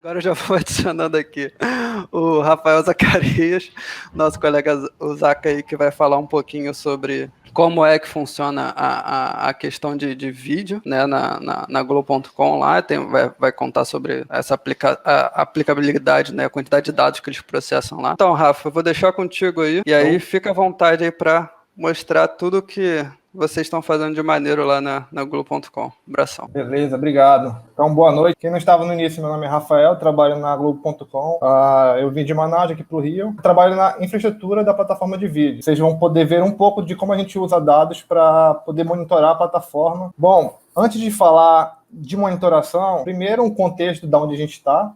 Agora eu já vou adicionando aqui o Rafael Zacarias, nosso colega o Zaca aí, que vai falar um pouquinho sobre como é que funciona a questão de vídeo, né, na Globo.com lá, vai contar sobre essa aplicabilidade, né, a quantidade de dados que eles processam lá. Então, Rafa, eu vou deixar contigo aí, e aí fica à vontade aí para mostrar tudo que vocês estão fazendo de maneiro lá na Globo.com. Abração. Beleza, obrigado. Então, boa noite. Quem não estava no início, meu nome é Rafael, trabalho na Globo.com. Eu vim de Manaus, aqui para o Rio. Trabalho na infraestrutura da plataforma de vídeo. Vocês vão poder ver um pouco de como a gente usa dados para poder monitorar a plataforma. Bom, antes de falar de monitoração, primeiro um contexto de onde a gente está.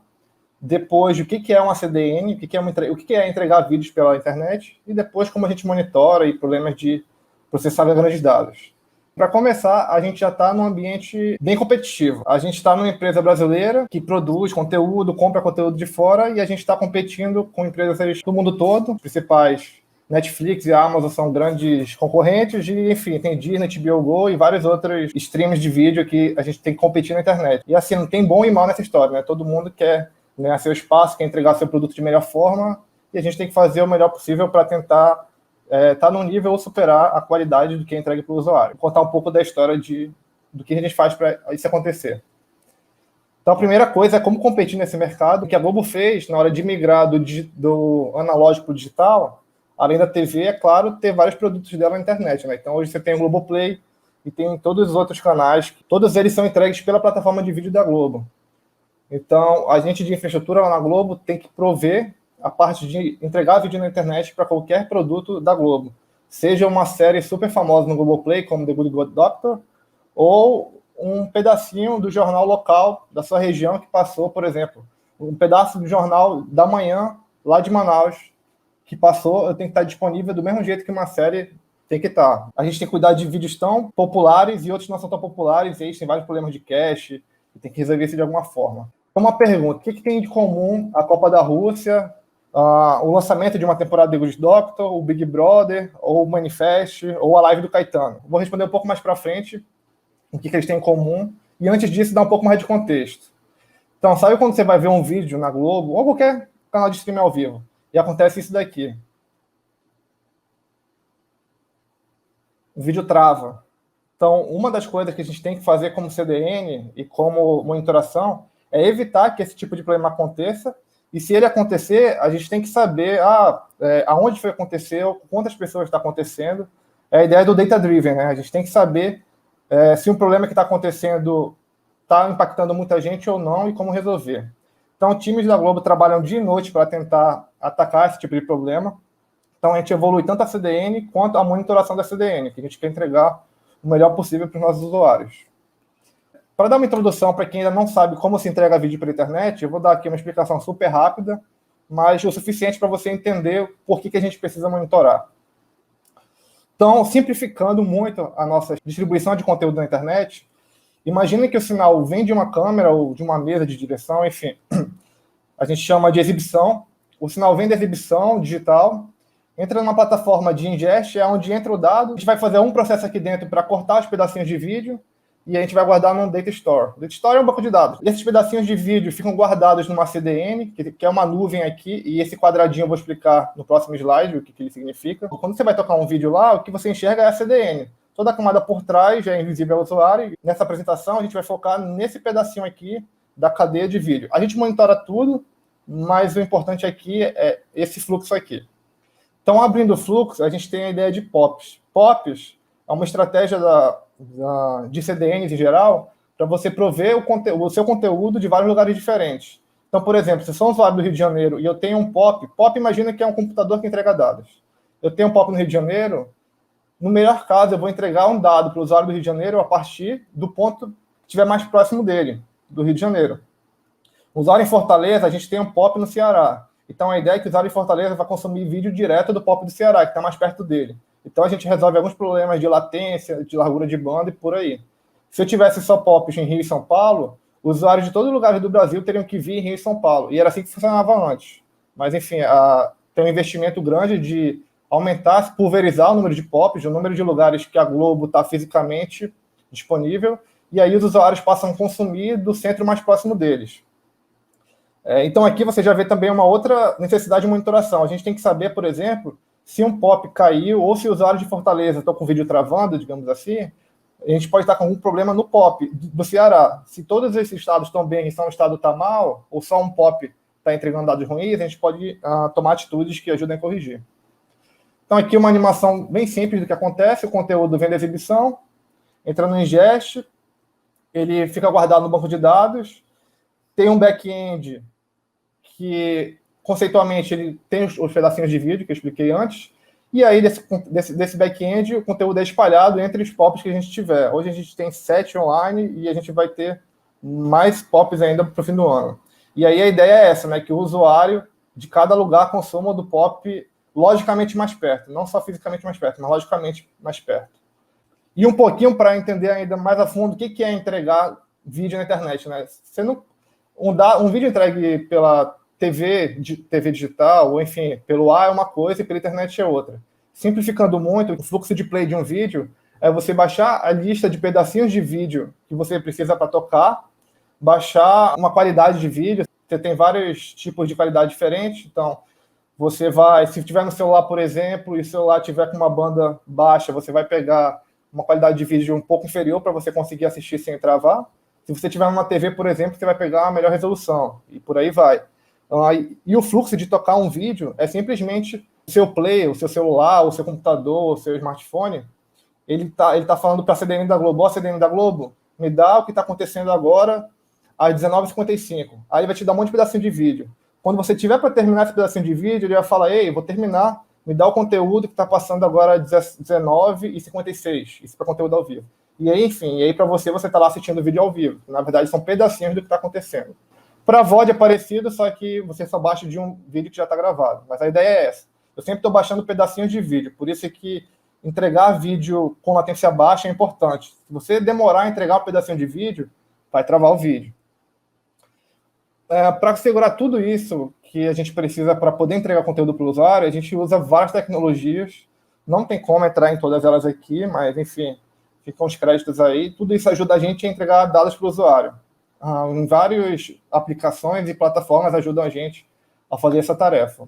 Depois, o que é uma CDN, o que é entregar vídeos pela internet. E depois, como a gente monitora e problemas de processar grandes dados. Para começar, a gente já está num ambiente bem competitivo. A gente está numa empresa brasileira que produz conteúdo, compra conteúdo de fora, e a gente está competindo com empresas do mundo todo. Os principais, Netflix e Amazon, são grandes concorrentes, e enfim, tem Disney, HBO Go e vários outros streams de vídeo que a gente tem que competir na internet. E assim, não tem bom e mal nessa história, né? Todo mundo quer ganhar seu espaço, quer entregar seu produto de melhor forma, e a gente tem que fazer o melhor possível para tentar tá num nível ou superar a qualidade do que é entregue para o usuário. Vou contar um pouco da história do que a gente faz para isso acontecer. Então, a primeira coisa é como competir nesse mercado. O que a Globo fez na hora de migrar do analógico para o digital, além da TV, é claro, ter vários produtos dela na internet, né? Então, hoje você tem o Globoplay e tem todos os outros canais. Todos eles são entregues pela plataforma de vídeo da Globo. Então, a gente de infraestrutura lá na Globo tem que prover a parte de entregar vídeo na internet para qualquer produto da Globo. Seja uma série super famosa no Globoplay, como The Good Doctor, ou um pedacinho do jornal local da sua região que passou, por exemplo. Um pedaço do jornal da manhã, lá de Manaus, que passou, eu tenho que estar disponível do mesmo jeito que uma série tem que estar. A gente tem que cuidar de vídeos tão populares e outros não são tão populares, e aí tem vários problemas de cache, e tem que resolver isso de alguma forma. Uma pergunta, o que tem de comum a Copa da Rússia, o lançamento de uma temporada de Good Doctor, o Big Brother, ou o Manifest, ou a live do Caetano? Vou responder um pouco mais para frente o que eles têm em comum, e antes disso dar um pouco mais de contexto. Então, sabe quando você vai ver um vídeo na Globo, ou qualquer canal de streaming ao vivo, e acontece isso daqui? O vídeo trava. Então, uma das coisas que a gente tem que fazer como CDN e como monitoração é evitar que esse tipo de problema aconteça. E se ele acontecer, a gente tem que saber aonde foi acontecer, quantas pessoas está acontecendo. É a ideia do data-driven, né? A gente tem que saber se um problema que está acontecendo está impactando muita gente ou não e como resolver. Então, times da Globo trabalham dia e noite para tentar atacar esse tipo de problema. Então, a gente evolui tanto a CDN quanto a monitoração da CDN, que a gente quer entregar o melhor possível para os nossos usuários. Para dar uma introdução para quem ainda não sabe como se entrega vídeo pela internet, eu vou dar aqui uma explicação super rápida, mas o suficiente para você entender por que a gente precisa monitorar. Então, simplificando muito a nossa distribuição de conteúdo na internet, imagine que o sinal vem de uma câmera ou de uma mesa de direção, enfim, a gente chama de exibição. O sinal vem da exibição digital, entra numa plataforma de ingest, é onde entra o dado, a gente vai fazer um processo aqui dentro para cortar os pedacinhos de vídeo, e a gente vai guardar num Data Store. O Data Store é um banco de dados. E esses pedacinhos de vídeo ficam guardados numa CDN, que é uma nuvem aqui, e esse quadradinho eu vou explicar no próximo slide o que ele significa. Quando você vai tocar um vídeo lá, o que você enxerga é a CDN. Toda a camada por trás já é invisível ao usuário. E nessa apresentação, a gente vai focar nesse pedacinho aqui da cadeia de vídeo. A gente monitora tudo, mas o importante aqui é esse fluxo aqui. Então, abrindo o fluxo, a gente tem a ideia de POPs. POPs é uma estratégia de CDNs em geral, para você prover o seu conteúdo de vários lugares diferentes. Então, por exemplo, se eu sou um usuário do Rio de Janeiro e eu tenho um POP imagina que é um computador que entrega dados. Eu tenho um POP no Rio de Janeiro, no melhor caso, eu vou entregar um dado para o usuário do Rio de Janeiro a partir do ponto que estiver mais próximo dele, do Rio de Janeiro. O usuário em Fortaleza, a gente tem um POP no Ceará. Então, a ideia é que o usuário em Fortaleza vai consumir vídeo direto do POP do Ceará, que está mais perto dele. Então, a gente resolve alguns problemas de latência, de largura de banda e por aí. Se eu tivesse só POPs em Rio e São Paulo, usuários de todos os lugares do Brasil teriam que vir em Rio e São Paulo. E era assim que funcionava antes. Mas, enfim, tem um investimento grande de aumentar, pulverizar o número de POPs, o número de lugares que a Globo está fisicamente disponível, e aí os usuários passam a consumir do centro mais próximo deles. Então aqui você já vê também uma outra necessidade de monitoração. A gente tem que saber, por exemplo, se um POP caiu ou se o usuário de Fortaleza está com o vídeo travando, digamos assim, a gente pode estar com algum problema no POP do Ceará. Se todos esses estados estão bem e só um estado está mal, ou só um POP está entregando dados ruins, a gente pode tomar atitudes que ajudem a corrigir. Então aqui uma animação bem simples do que acontece, o conteúdo vem da exibição, entra no ingest, ele fica guardado no banco de dados, tem um back-end que, conceitualmente, ele tem os pedacinhos de vídeo que eu expliquei antes, e aí, desse back-end, o conteúdo é espalhado entre os POPs que a gente tiver. Hoje a gente tem 7 online e a gente vai ter mais POPs ainda para o fim do ano. E aí a ideia é essa, né? Que o usuário de cada lugar consuma do POP logicamente mais perto. Não só fisicamente mais perto, mas logicamente mais perto. E um pouquinho para entender ainda mais a fundo o que é entregar vídeo na internet, né? Um vídeo entregue pela TV digital, ou enfim, pelo ar é uma coisa e pela internet é outra. Simplificando muito, o fluxo de play de um vídeo é você baixar a lista de pedacinhos de vídeo que você precisa para tocar, baixar uma qualidade de vídeo. Você tem vários tipos de qualidade diferentes, então você vai, se tiver no celular, por exemplo, e o celular tiver com uma banda baixa, você vai pegar uma qualidade de vídeo um pouco inferior para você conseguir assistir sem travar. Se você tiver numa TV, por exemplo, você vai pegar a melhor resolução, e por aí vai. E o fluxo de tocar um vídeo é simplesmente o seu play, o seu celular, o seu computador, o seu smartphone, ele tá falando para a CDN da Globo, CDN da Globo, me dá o que está acontecendo agora às 19h55. Aí ele vai te dar um monte de pedacinho de vídeo. Quando você tiver para terminar esse pedacinho de vídeo, ele vai falar, ei, vou terminar, me dá o conteúdo que está passando agora às 19h56. Isso para conteúdo ao vivo. E aí, enfim, para você está lá assistindo o vídeo ao vivo. Na verdade, são pedacinhos do que está acontecendo. Para a VOD é parecido, só que você só baixa de um vídeo que já está gravado. Mas a ideia é essa. Eu sempre estou baixando pedacinhos de vídeo. Por isso é que entregar vídeo com latência baixa é importante. Se você demorar a entregar um pedacinho de vídeo, vai travar o vídeo. Para segurar tudo isso que a gente precisa para poder entregar conteúdo para o usuário, a gente usa várias tecnologias. Não tem como entrar em todas elas aqui, mas, enfim, ficam os créditos aí. Tudo isso ajuda a gente a entregar dados para o usuário. Em várias aplicações e plataformas ajudam a gente a fazer essa tarefa.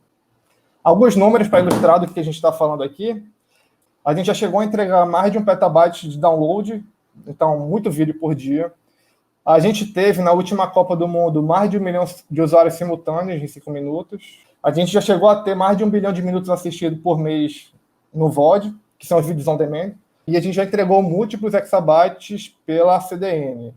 Alguns números para ilustrar do que a gente está falando aqui. A gente já chegou a entregar mais de 1 petabyte de download, então muito vídeo por dia. A gente teve, na última Copa do Mundo, mais de 1 milhão de usuários simultâneos em 5 minutos. A gente já chegou a ter mais de 1 bilhão de minutos assistidos por mês no VOD, que são os vídeos on demand. E a gente já entregou múltiplos exabytes pela CDN.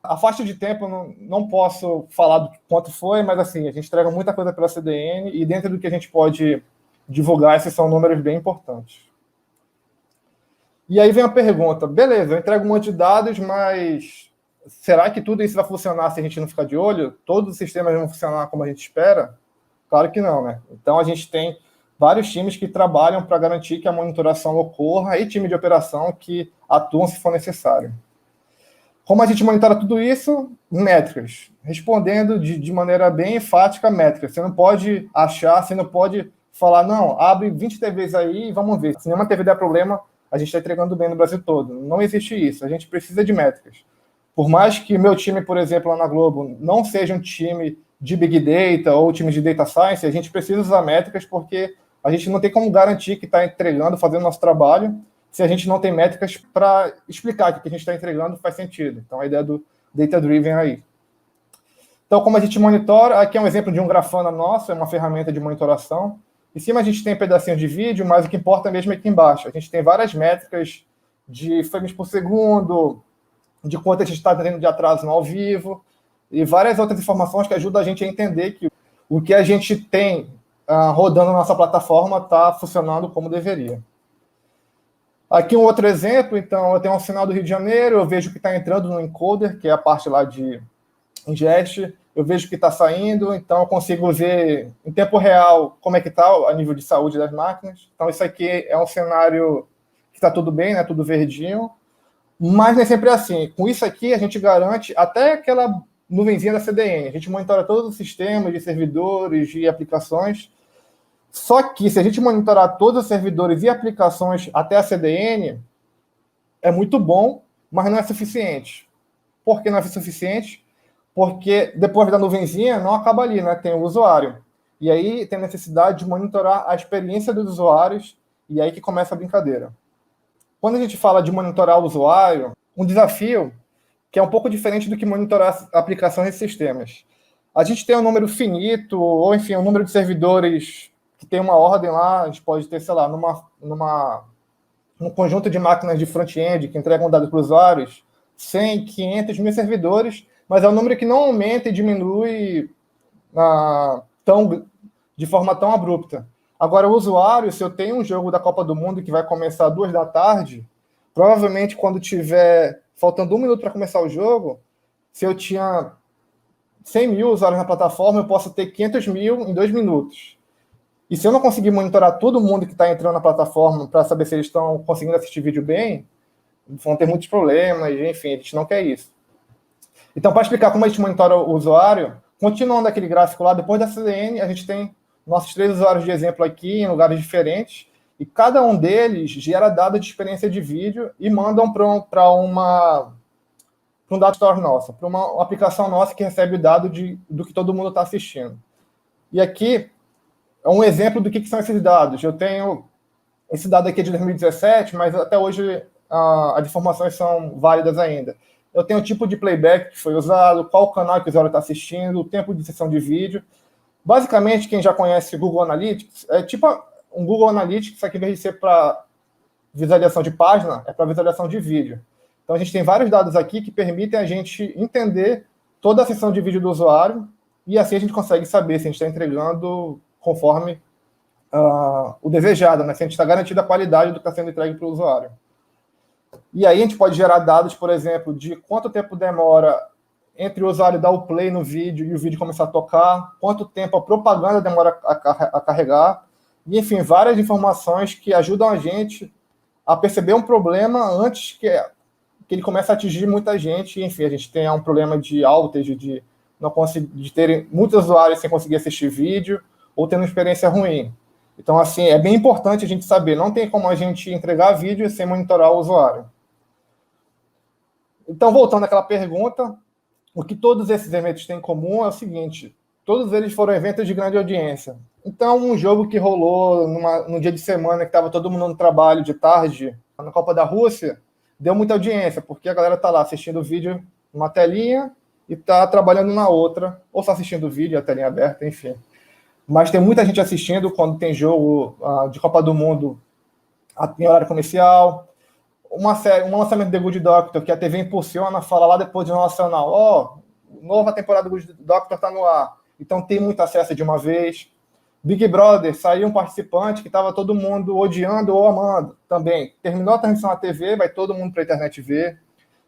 A faixa de tempo, eu não posso falar do quanto foi, mas assim, a gente entrega muita coisa pela CDN e dentro do que a gente pode divulgar, esses são números bem importantes. E aí vem a pergunta, beleza, eu entrego um monte de dados, mas será que tudo isso vai funcionar se a gente não ficar de olho? Todos os sistemas vão funcionar como a gente espera? Claro que não, né? Então a gente tem vários times que trabalham para garantir que a monitoração ocorra e time de operação que atuam se for necessário. Como a gente monitora tudo isso? Métricas. Respondendo de maneira bem enfática, métricas. Você não pode achar, você não pode falar, não, abre 20 TVs aí e vamos ver. Se nenhuma TV der problema, a gente está entregando bem no Brasil todo. Não existe isso. A gente precisa de métricas. Por mais que o meu time, por exemplo, lá na Globo, não seja um time de Big Data ou time de Data Science, a gente precisa usar métricas porque a gente não tem como garantir que está entregando, fazendo nosso trabalho, se a gente não tem métricas para explicar que o que a gente está entregando faz sentido. Então, a ideia do data-driven aí. Então, como a gente monitora, aqui é um exemplo de um Grafana nosso, é uma ferramenta de monitoração. Em cima a gente tem pedacinhos de vídeo, mas o que importa mesmo é aqui embaixo. A gente tem várias métricas de frames por segundo, de quanto a gente está tendo de atraso no ao vivo, e várias outras informações que ajudam a gente a entender que o que a gente tem rodando na nossa plataforma está funcionando como deveria. Aqui um outro exemplo, então, eu tenho um sinal do Rio de Janeiro, eu vejo que está entrando no encoder, que é a parte lá de ingest, eu vejo que está saindo, então eu consigo ver em tempo real como é que está a nível de saúde das máquinas. Então isso aqui é um cenário que está tudo bem, né, tudo verdinho, mas nem sempre é assim. Com isso aqui a gente garante até aquela nuvenzinha da CDN, a gente monitora todos os sistemas de servidores, de aplicações. Só que, se a gente monitorar todos os servidores e aplicações até a CDN, é muito bom, mas não é suficiente. Por que não é suficiente? porque depois da nuvenzinha não acaba ali, né? Tem o usuário. E aí tem a necessidade de monitorar a experiência dos usuários, e aí que começa a brincadeira. Quando a gente fala de monitorar o usuário, um desafio que é um pouco diferente do que monitorar aplicações e sistemas. A gente tem um número finito, ou enfim, um número de servidores que tem uma ordem lá, a gente pode ter, sei lá, num conjunto de máquinas de front-end que entregam dados para os usuários, 100, 500, 1000 servidores, mas é um número que não aumenta e diminui de forma tão abrupta. Agora, o usuário, se eu tenho um jogo da Copa do Mundo que vai começar às 2 da tarde, provavelmente quando tiver faltando 1 minuto para começar o jogo, se eu tinha 100 mil usuários na plataforma, eu posso ter 500 mil em 2 minutos. E se eu não conseguir monitorar todo mundo que está entrando na plataforma para saber se eles estão conseguindo assistir vídeo bem, vão ter muitos problemas, enfim, a gente não quer isso. Então, para explicar como a gente monitora o usuário, continuando aquele gráfico lá, depois da CDN, a gente tem nossos 3 usuários de exemplo aqui, em lugares diferentes, e cada um deles gera dado de experiência de vídeo e mandam para um data store nossa, para uma aplicação nossa que recebe o dado do que todo mundo está assistindo. E aqui é um exemplo do que são esses dados. Eu tenho esse dado aqui de 2017, mas até hoje as informações são válidas ainda. Eu tenho o tipo de playback que foi usado, qual canal que o usuário está assistindo, o tempo de sessão de vídeo. Basicamente, quem já conhece o Google Analytics, é tipo um Google Analytics, só que em vez de ser para visualização de página, é para visualização de vídeo. Então, a gente tem vários dados aqui que permitem a gente entender toda a sessão de vídeo do usuário e assim a gente consegue saber se a gente está entregando conforme o desejado, né? Se a gente está garantindo a qualidade do que está sendo entregue para o usuário. E aí a gente pode gerar dados, por exemplo, de quanto tempo demora entre o usuário dar o play no vídeo e o vídeo começar a tocar, quanto tempo a propaganda demora a carregar, e enfim, várias informações que ajudam a gente a perceber um problema antes que ele comece a atingir muita gente, e enfim, a gente tenha um problema de outage, de ter muitos usuários sem conseguir assistir vídeo, ou tendo uma experiência ruim. Então, assim, é bem importante a gente saber, não tem como a gente entregar vídeo sem monitorar o usuário. Então, voltando àquela pergunta, o que todos esses eventos têm em comum é o seguinte, todos eles foram eventos de grande audiência. Então, um jogo que rolou num dia de semana que estava todo mundo no trabalho de tarde, na Copa da Rússia, deu muita audiência, porque a galera está lá assistindo o vídeo numa telinha e está trabalhando na outra, ou está assistindo o vídeo, a telinha aberta, enfim. Mas tem muita gente assistindo quando tem jogo de Copa do Mundo em horário comercial. Um lançamento de The Good Doctor, que a TV impulsiona, fala lá depois de um nacional, nova temporada do Good Doctor está no ar. Então tem muito acesso de uma vez. Big Brother, saiu um participante que estava todo mundo odiando ou amando também. Terminou a transmissão na TV, vai todo mundo para a internet ver.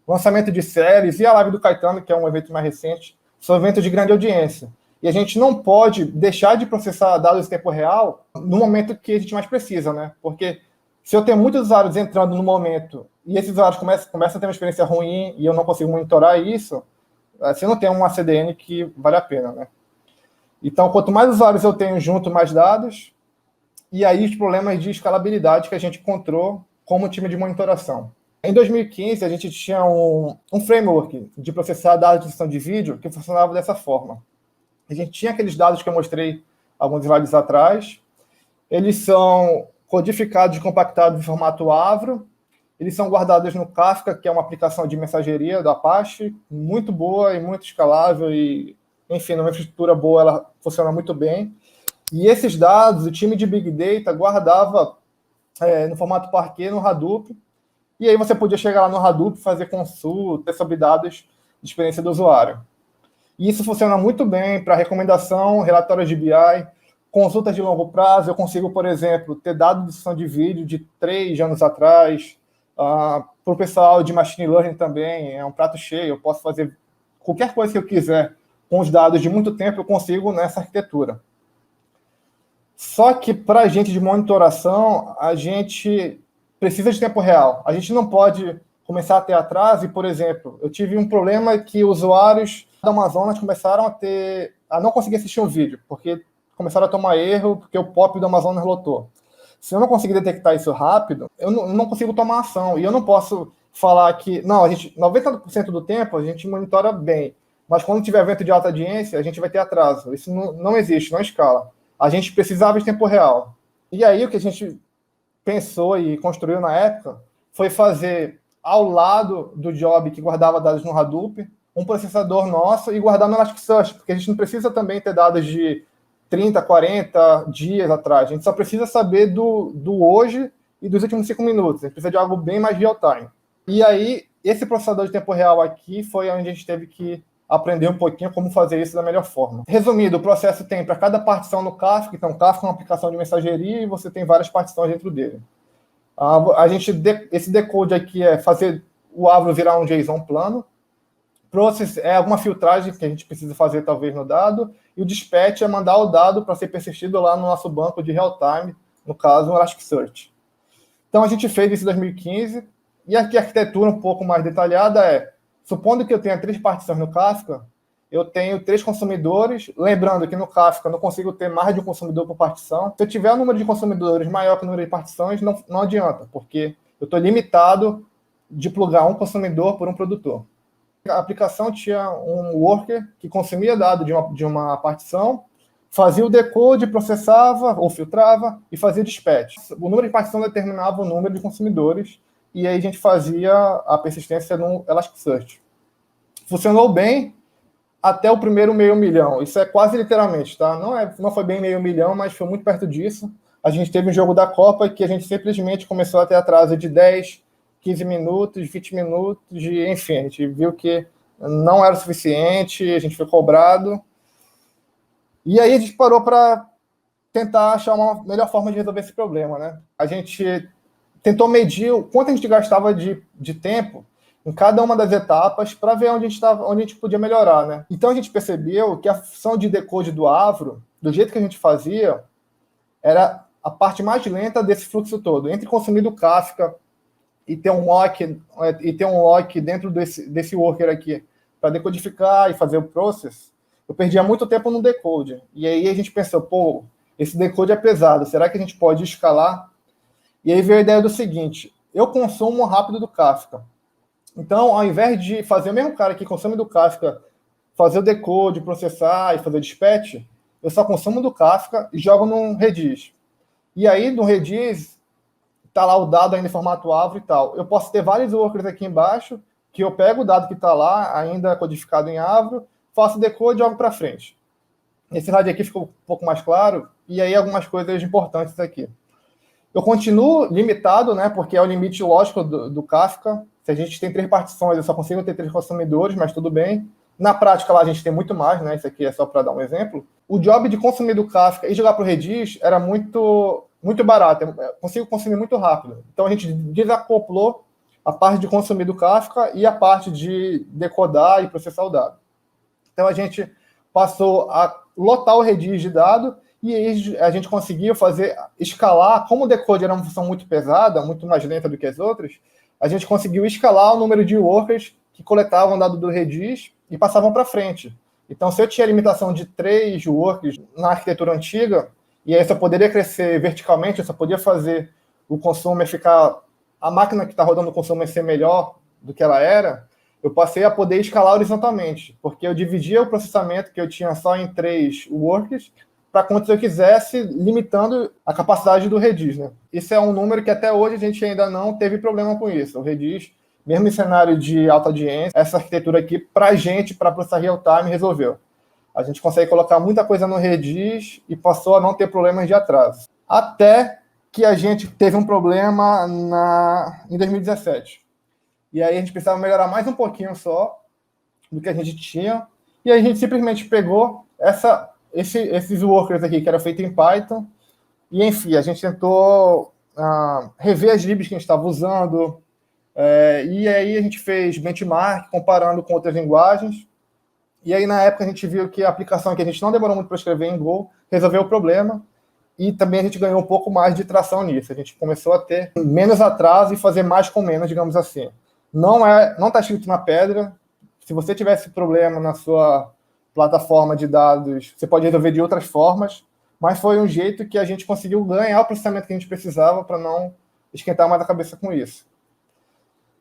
Lançamento de séries e a live do Caetano, que é um evento mais recente, são eventos de grande audiência. E a gente não pode deixar de processar dados em tempo real no momento que a gente mais precisa, né? Porque se eu tenho muitos usuários entrando no momento e esses usuários começam a ter uma experiência ruim e eu não consigo monitorar isso, você não tem uma CDN que vale a pena, né? Então, quanto mais usuários eu tenho junto, mais dados, e aí os problemas de escalabilidade que a gente encontrou como time de monitoração. Em 2015, a gente tinha um framework de processar dados de sessão de vídeo que funcionava dessa forma. A gente tinha aqueles dados que eu mostrei alguns slides atrás, eles são codificados e compactados em formato Avro, eles são guardados no Kafka, que é uma aplicação de mensageria do Apache, muito boa e muito escalável, e, enfim, numa infraestrutura boa, ela funciona muito bem. E esses dados, o time de Big Data guardava no formato Parquet, no Hadoop, e aí você podia chegar lá no Hadoop, fazer consulta sobre dados de experiência do usuário. E isso funciona muito bem para recomendação, relatórios de BI, consultas de longo prazo. Eu consigo, por exemplo, ter dados de sessão de vídeo de 3 anos atrás. Para o pessoal de Machine Learning também, é um prato cheio. Eu posso fazer qualquer coisa que eu quiser com os dados de muito tempo, eu consigo nessa arquitetura. Só que para a gente de monitoração, a gente precisa de tempo real. A gente não pode começar a ter atraso. E, por exemplo, eu tive um problema que usuários da Amazonas começaram a não conseguir assistir um vídeo, porque começaram a tomar erro, porque o POP do Amazonas lotou. Se eu não conseguir detectar isso rápido, eu não consigo tomar ação. E eu não posso falar que, não, 90% do tempo a gente monitora bem, mas quando tiver evento de alta audiência, a gente vai ter atraso. Isso não existe, não escala. A gente precisava de tempo real. E aí o que a gente pensou e construiu na época foi fazer, ao lado do job que guardava dados no Hadoop, um processador nosso e guardar no Elasticsearch, porque a gente não precisa também ter dados de 30, 40 dias atrás. A gente só precisa saber do hoje e dos últimos 5 minutos. A gente precisa de algo bem mais real-time. E aí, esse processador de tempo real aqui foi onde a gente teve que aprender um pouquinho como fazer isso da melhor forma. Resumindo, o processo tem para cada partição no Kafka, então Kafka é uma aplicação de mensageria e você tem várias partições dentro dele. Esse decode aqui é fazer o Avro virar um JSON plano. Process é alguma filtragem que a gente precisa fazer talvez no dado, e o dispatch é mandar o dado para ser persistido lá no nosso banco de real-time, no caso o Elasticsearch. Então a gente fez isso em 2015, e aqui a arquitetura um pouco mais detalhada é, supondo que eu tenha 3 partições no Kafka, eu tenho 3 consumidores, lembrando que no Kafka eu não consigo ter mais de um consumidor por partição. Se eu tiver um número de consumidores maior que o número de partições, não adianta, porque eu estou limitado de plugar um consumidor por um produtor. A aplicação tinha um worker que consumia dado de uma partição, fazia o decode, processava ou filtrava e fazia dispatch. O número de partição determinava o número de consumidores e aí a gente fazia a persistência no Elasticsearch. Funcionou bem até o primeiro meio milhão. Isso é quase literalmente, tá? Não foi bem meio milhão, mas foi muito perto disso. A gente teve um jogo da Copa que a gente simplesmente começou a ter atraso de 10, 15 minutos, 20 minutos, enfim, a gente viu que não era o suficiente, a gente foi cobrado. E aí a gente parou para tentar achar uma melhor forma de resolver esse problema, né? A gente tentou medir o quanto a gente gastava de tempo em cada uma das etapas para ver onde a gente podia melhorar, né? Então a gente percebeu que a função de decode do Avro, do jeito que a gente fazia, era a parte mais lenta desse fluxo todo. Entre consumir do Kafka e ter um lock dentro desse worker aqui para decodificar e fazer o process, eu perdia muito tempo no decode. E aí a gente pensou, esse decode é pesado, será que a gente pode escalar? E aí veio a ideia do seguinte, eu consumo rápido do Kafka. Então, ao invés de fazer o mesmo cara que consome do Kafka, fazer o decode, processar e fazer o dispatch, eu só consumo do Kafka e jogo no Redis. E aí, no Redis, está lá o dado ainda em formato Avro e tal. Eu posso ter vários workers aqui embaixo, que eu pego o dado que está lá, ainda codificado em Avro, faço decode e jogo para frente. Esse slide aqui ficou um pouco mais claro, e aí algumas coisas importantes aqui. Eu continuo limitado, né, porque é o limite lógico do Kafka. Se a gente tem 3 partições, eu só consigo ter 3 consumidores, mas tudo bem. Na prática, lá a gente tem muito mais, né? Isso aqui é só para dar um exemplo. O job de consumir do Kafka e jogar para o Redis era muito barato. Eu consigo consumir muito rápido. Então, a gente desacoplou a parte de consumir do Kafka e a parte de decodar e processar o dado. Então, a gente passou a lotar o Redis de dado e aí a gente conseguiu escalar. Como o decode era uma função muito pesada, muito mais lenta do que as outras, a gente conseguiu escalar o número de workers que coletavam dado do Redis e passavam para frente. Então, se eu tinha limitação de 3 workers na arquitetura antiga, e aí eu só poderia crescer verticalmente, eu só podia fazer o consumer ficar... A máquina que está rodando o consumer ser melhor do que ela era, eu passei a poder escalar horizontalmente, porque eu dividia o processamento que eu tinha só em 3 workers para quantos eu quisesse, limitando a capacidade do Redis, né? Isso é um número que até hoje a gente ainda não teve problema com isso. O Redis, mesmo em cenário de alta audiência, essa arquitetura aqui, para a gente, para processar real-time, resolveu. A gente consegue colocar muita coisa no Redis e passou a não ter problemas de atraso. Até que a gente teve um problema em 2017. E aí a gente precisava melhorar mais um pouquinho só do que a gente tinha. E aí a gente simplesmente pegou esses workers aqui, que era feito em Python, e enfim, a gente tentou rever as libs que a gente estava usando, e aí a gente fez benchmark, comparando com outras linguagens, e aí na época a gente viu que a aplicação que a gente não demorou muito para escrever em Go resolveu o problema, e também a gente ganhou um pouco mais de tração nisso, a gente começou a ter menos atraso e fazer mais com menos, digamos assim. Não está escrito na pedra. Se você tivesse problema na sua plataforma de dados, você pode resolver de outras formas, mas foi um jeito que a gente conseguiu ganhar o processamento que a gente precisava para não esquentar mais a cabeça com isso.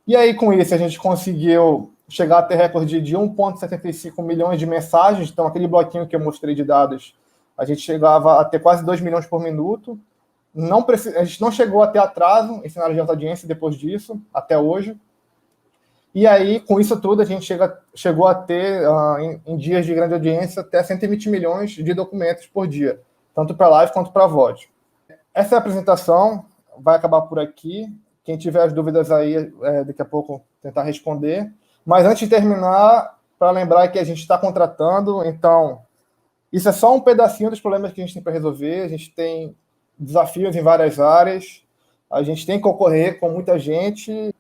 E aí, com isso, a gente conseguiu chegar a ter recorde de 1,75 milhões de mensagens. Então, aquele bloquinho que eu mostrei de dados, a gente chegava a ter quase 2 milhões por minuto. A gente não chegou a ter atraso em cenário de alta audiência depois disso, até hoje. E aí, com isso tudo, a gente chegou a ter, em dias de grande audiência, até 120 milhões de documentos por dia, tanto para live quanto para VOD. Essa é a apresentação, vai acabar por aqui. Quem tiver as dúvidas aí, daqui a pouco tentar responder. Mas antes de terminar, para lembrar que a gente está contratando, então, isso é só um pedacinho dos problemas que a gente tem para resolver. A gente tem desafios em várias áreas, a gente tem que concorrer com muita gente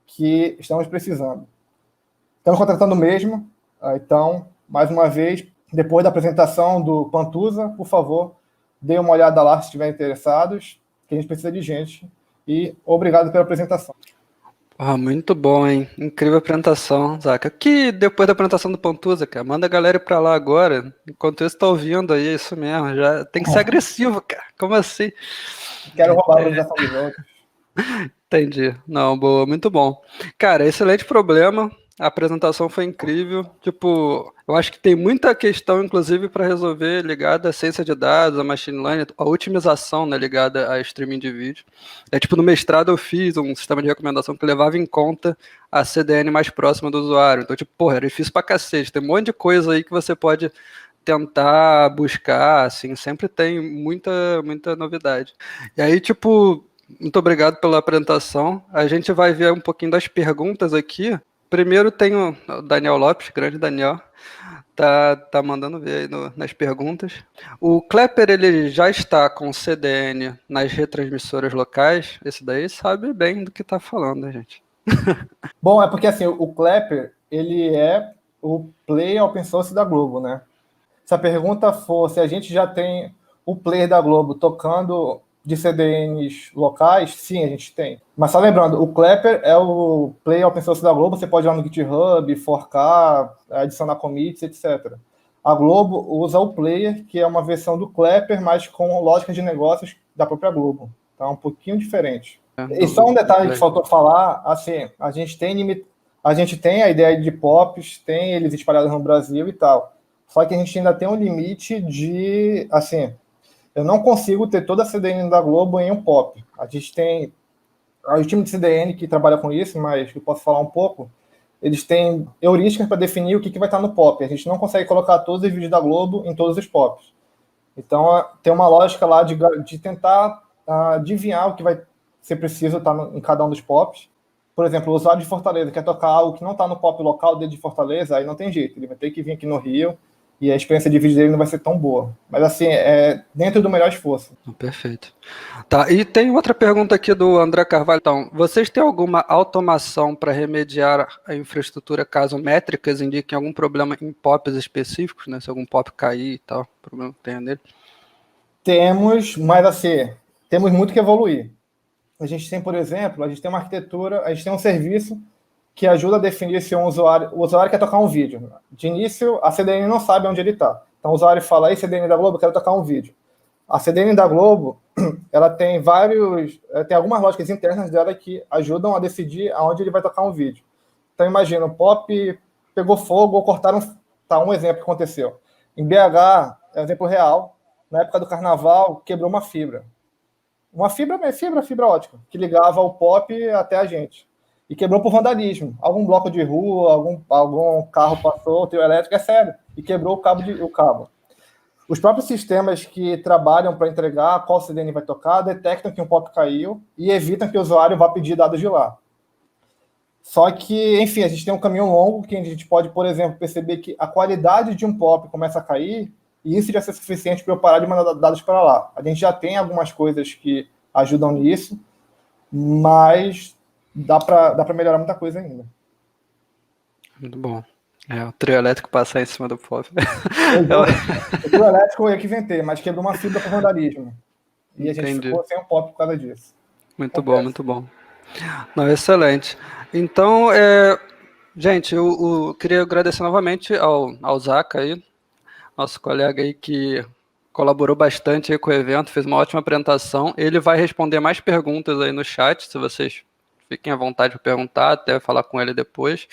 que estamos precisando. Estamos contratando mesmo, então, mais uma vez, depois da apresentação do Pantusa, por favor, dê uma olhada lá se estiverem interessados, que a gente precisa de gente. E obrigado pela apresentação. Muito bom, hein? Incrível apresentação, Zaca. Que depois da apresentação do Pantusa, cara, manda a galera ir pra lá agora. Enquanto isso, tá ouvindo aí, é isso mesmo. Já tem que ser agressivo, cara. Como assim? Quero roubar a organização dos outros. Entendi. Não, boa, muito bom. Cara, excelente problema. A apresentação foi incrível. Tipo, eu acho que tem muita questão, inclusive, para resolver ligada à ciência de dados, a machine learning, a otimização, né, ligada a streaming de vídeo. Tipo, no mestrado eu fiz um sistema de recomendação que levava em conta a CDN mais próxima do usuário. Então, tipo, porra, era difícil pra cacete. Tem um monte de coisa aí que você pode tentar buscar, assim, sempre tem muita novidade. E aí, tipo, muito obrigado pela apresentação. A gente vai ver um pouquinho das perguntas aqui. Primeiro tem o Daniel Lopes, grande Daniel, tá mandando ver aí nas perguntas. O Klepper, ele já está com CDN nas retransmissoras locais? Esse daí sabe bem do que tá falando, né, gente? Bom, é porque assim, o Klepper, ele é o player open source da Globo, né? Se a pergunta for se a gente já tem o player da Globo tocando de CDNs locais, sim, a gente tem. Mas só lembrando, o Klepper é o player open source da Globo, você pode ir lá no GitHub, forcar, adicionar commits, etc. A Globo usa o player, que é uma versão do Klepper, mas com lógica de negócios da própria Globo. Então é um pouquinho diferente. E só um detalhe que faltou falar, assim, a gente tem a ideia de POPs, tem eles espalhados no Brasil e tal. Só que a gente ainda tem um limite de, assim, eu não consigo ter toda a CDN da Globo em um POP. A gente tem o time de CDN que trabalha com isso, mas eu posso falar um pouco. Eles têm heurísticas para definir o que vai estar no POP. A gente não consegue colocar todos os vídeos da Globo em todos os POPs. Então, tem uma lógica lá de tentar adivinhar o que vai ser preciso estar em cada um dos POPs. Por exemplo, o usuário de Fortaleza quer tocar algo que não está no POP local dele de Fortaleza, aí não tem jeito. Ele vai ter que vir aqui no Rio e a experiência de vídeo dele não vai ser tão boa. Mas, assim, é dentro do melhor esforço. Perfeito. Tá, e tem outra pergunta aqui do André Carvalho. Então, vocês têm alguma automação para remediar a infraestrutura caso métricas indiquem algum problema em POPs específicos, né? Se algum POP cair e tal, problema que tenha nele? Temos, mas, assim, temos muito que evoluir. A gente tem, por exemplo, a gente tem uma arquitetura, a gente tem um serviço que ajuda a definir se o usuário quer tocar um vídeo. De início, a CDN não sabe onde ele está. Então, o usuário fala, aí, CDN da Globo, eu quero tocar um vídeo. A CDN da Globo, ela tem tem algumas lógicas internas dela que ajudam a decidir aonde ele vai tocar um vídeo. Então, imagina, o pop pegou fogo ou cortaram... Tá, um exemplo que aconteceu. Em BH, é um exemplo real, na época do carnaval, quebrou uma fibra. Uma fibra ótica, que ligava o pop até a gente. E quebrou por vandalismo. Algum bloco de rua, algum carro passou, o trio elétrico, é sério, e quebrou o cabo. Os próprios sistemas que trabalham para entregar qual CDN vai tocar detectam que um pop caiu e evitam que o usuário vá pedir dados de lá. Só que, enfim, a gente tem um caminho longo que a gente pode, por exemplo, perceber que a qualidade de um pop começa a cair e isso já ser suficiente para eu parar de mandar dados para lá. A gente já tem algumas coisas que ajudam nisso, mas dá para melhorar muita coisa ainda. Muito bom. O trio elétrico passar em cima do POP. O trio elétrico eu que inventei, mas quebrou uma fibra por vandalismo. E a gente ficou sem um POP por causa disso. Muito bom, muito bom. Não, excelente. Então, gente, eu queria agradecer novamente ao Zaca aí, nosso colega aí que colaborou bastante aí com o evento, fez uma ótima apresentação. Ele vai responder mais perguntas aí no chat, se vocês fiquem à vontade para perguntar, até falar com ele depois.